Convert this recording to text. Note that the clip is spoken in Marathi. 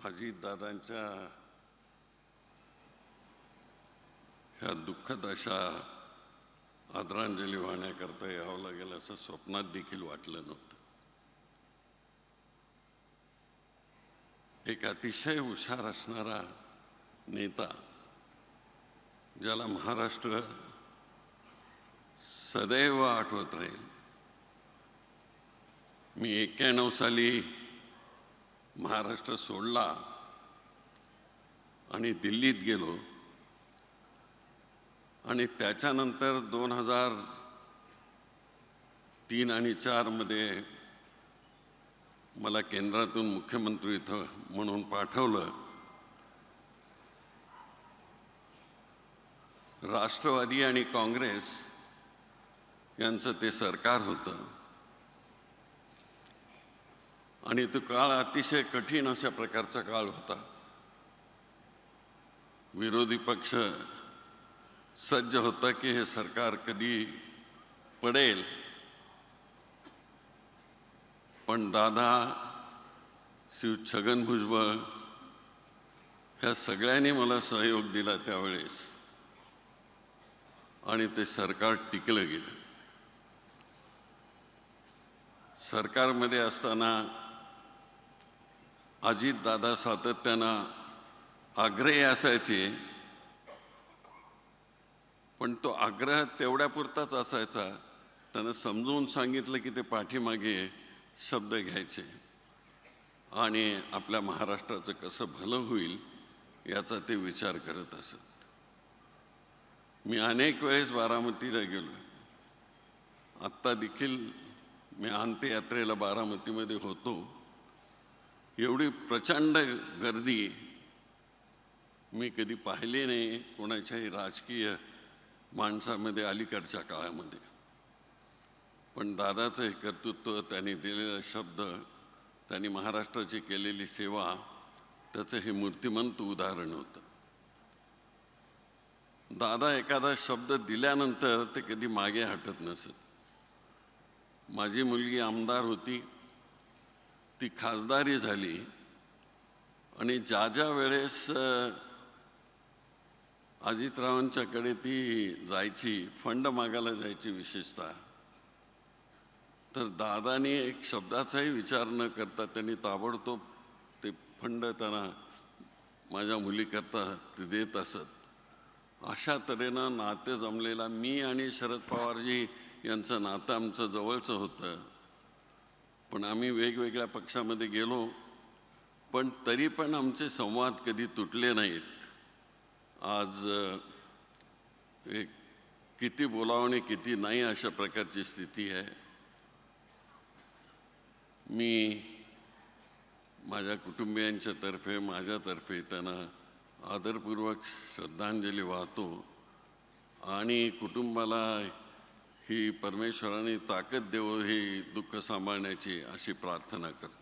अजितदादांच्या ह्या दुःखद अशा आदरांजली वाहण्याकरता यावं लागेल असं स्वप्नात देखील वाटलं नव्हतं. एक अतिशय हुशार असणारा नेता, ज्याला महाराष्ट्र सदैव आठवत राहील. मी 91 साली महाराष्ट्र सोडला आणि दिल्लीत गेलो आणि त्याच्यानंतर 2003 आणि 2004 मध्ये मला केंद्रातून मुख्यमंत्री म्हणून पाठवलं. राष्ट्रवादी आणि काँग्रेस यांचं ते सरकार होतं आणि तो काळ अतिशय कठीण अशा प्रकारचा काळ होता. विरोधी पक्ष सज्ज होता की हे सरकार कधी पडेल, पण दादा, श्री छगन भुजबळ ह्या सगळ्यांनी मला सहयोग दिला त्यावेळेस आणि ते सरकार टिकलं गेलं. सरकारमध्ये असताना अजितदादा सातत्यानं आग्रही असायचे, पण तो आग्रह तेवढ्यापुरताच असायचा. त्यानं समजून सांगितलं की ते पाठीमागे शब्द घ्यायचे आणि आपल्या महाराष्ट्राचं कसं भलं होईल याचा ते विचार करत असत. मी अनेक वेळेस बारामतीला गेलो. आत्ता देखील मी अंत्ययात्रेला बारामतीमध्ये होतो. एवढी प्रचंड गर्दी मी कधी पाहिली नाही कोणाच्याही राजकीय माणसामध्ये अलीकडच्या काळामध्ये. पण दादाचं हे कर्तृत्व, त्यांनी दिलेला शब्द, त्यांनी महाराष्ट्राची केलेली सेवा, त्याचं हे मूर्तिमंत उदाहरण होतं. दादा एखादा शब्द दिल्यानंतर ते कधी मागे हटत नसत. माझी मुलगी आमदार होती, ती खासदारी झाली आणि ज्या ज्या वेळेस अजितरावांच्याकडे ती जायची, फंड मागायला जायची विशेषतः, तर दादानी एक शब्दाचाही विचार न करता त्यांनी ताबडतोब ते फंड त्यांना माझ्या मुलीकरता ते देत असत. अशा तऱ्हेनं नाते जमलेला मी आणि शरद पवारजी यांचं नातं आमचं जवळचं होतं. पण आम्ही वेगवेगळ्या पक्षामध्ये गेलो, पण तरी पण आमचे संवाद कधी तुटले नाहीत. आज किती बोलावं आणि किती नाही अशा प्रकारची स्थिती आहे. मी माझ्या कुटुंबियांच्यातर्फे, माझ्यातर्फे त्यांना आदरपूर्वक श्रद्धांजली वाहतो आणि कुटुंबाला ही परमेश्वराने ताकद देवो, हे दुःख सांभाळण्याची अशी प्रार्थना करतो.